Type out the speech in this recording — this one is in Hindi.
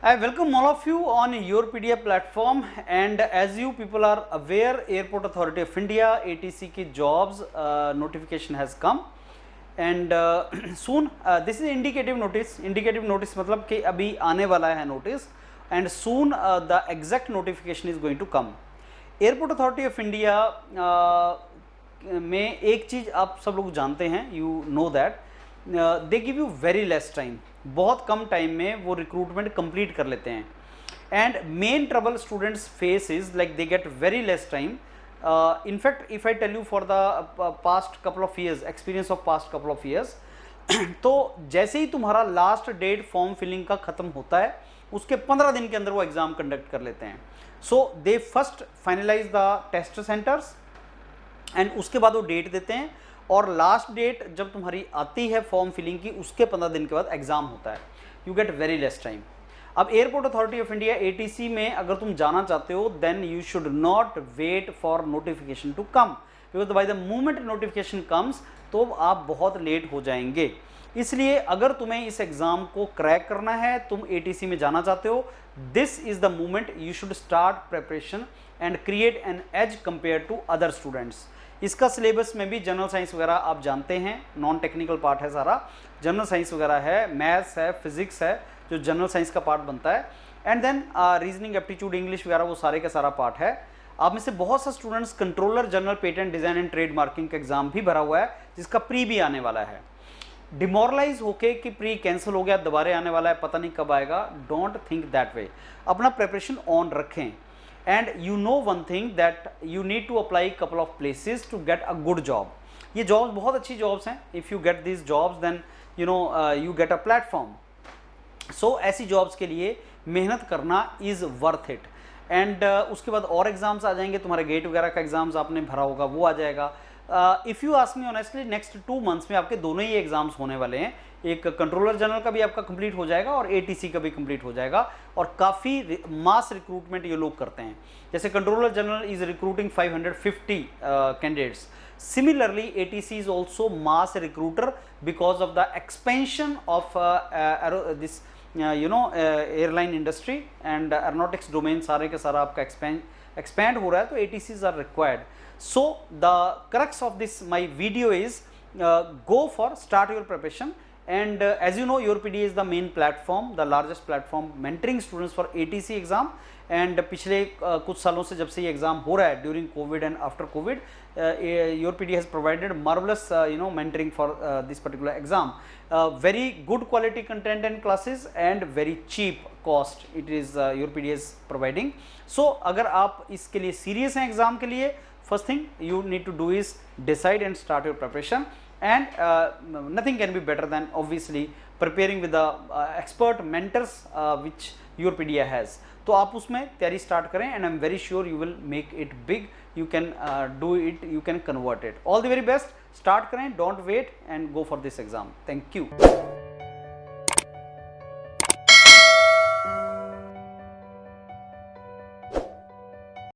I welcome all of you on YourPedia platform, and as you people are aware, Airport Authority of India ATC की jobs notification has come, and soon this is indicative notice. Indicative notice मतलब कि अभी आने वाला है notice, and soon the exact notification is going to come. Airport Authority of India में एक चीज़ आप सब लोग जानते हैं, you know that they give you very less time. बहुत कम टाइम में वो रिक्रूटमेंट कंप्लीट कर लेते हैं. And main trouble students face is like they get very less time. In fact if I tell you for the past couple of years, experience of past couple of years, तो जैसे ही तुम्हारा लास्ट डेट फॉर्म फिलिंग का ख़त्म होता है उसके 15 दिन के अंदर वो एग्ज़ाम कंडक्ट कर लेते हैं. So they first finalise the test centres and उसके बाद वो डेट देते हैं, और लास्ट डेट जब तुम्हारी आती है फॉर्म फिलिंग की उसके 15 दिन के बाद एग्ज़ाम होता है. You get very less time. अब airport authority of India ATC में अगर तुम जाना चाहते हो then you should not wait for notification to come, because by the moment notification comes तो आप बहुत लेट हो जाएंगे. इसलिए अगर तुम्हें इस एग्ज़ाम को क्रैक करना है, तुम ATC में जाना चाहते हो, this is the moment you should start preparation and create an edge compare to other students. इसका सिलेबस में भी जनरल साइंस वगैरह आप जानते हैं, नॉन टेक्निकल पार्ट है सारा, जनरल साइंस वगैरह है, मैथ्स है, फिजिक्स है जो जनरल साइंस का पार्ट बनता है, and then reasoning, aptitude, English वगैरह वो सारे का सारा पार्ट है. आप में से बहुत सा students controller general patent design and trade marking का एग्जाम भी भरा हुआ है जिसका प्री भी आने वाला है. डिमोरलाइज होके कि प्री कैंसिल हो गया, दोबारा आने वाला है, पता नहीं कब आएगा, डोंट थिंक दैट वे. अपना प्रिपरेशन ऑन रखें. And you know one thing that you need to apply couple of places to get a good job. ये jobs बहुत अच्छी jobs हैं. If you get these jobs then you know you get a platform. So ऐसी jobs के लिए मेहनत करना is worth it. And उसके बाद और एग्ज़ाम्स आ जाएंगे, तुम्हारे गेट वगैरह का एग्ज़ाम्स आपने भरा होगा वो आ जाएगा. If you ask me honestly, next 2 months में आपके दोनों ही एग्ज़ाम्स होने वाले हैं. एक कंट्रोलर जनरल का भी आपका कंप्लीट हो जाएगा और ATC का भी कंप्लीट हो जाएगा, और काफ़ी मास रिक्रूटमेंट ये लोग करते हैं. जैसे controller general is recruiting 550 candidates. Similarly, ATC is also mass recruiter because of the expansion of this airline industry and aeronautics domain. सारे के सारा आपका expand हो रहा है, तो ATCs are required. So the crux of this my video is go for start your preparation. And as you know, YourPedia is the main platform, the largest platform mentoring students for ATC exam. And पिछले कुछ सालों से जब से ये एग्ज़ाम हो रहा है during Covid and after Covid, YourPedia has provided marvellous mentoring for this particular exam. Very good quality content and classes and very cheap cost it is YourPedia is providing. So अगर आप इसके लिए सीरियस हैं एग्ज़ाम के लिए, first thing you need to do is decide and start your preparation. And nothing can be better than obviously preparing with the expert mentors which YourPedia has. तो आप उसमें तैयारी स्टार्ट करें, and I am very sure you will make it big. You can do it, you can convert it. All the very best. Start करें, don't wait and go for this exam. Thank you.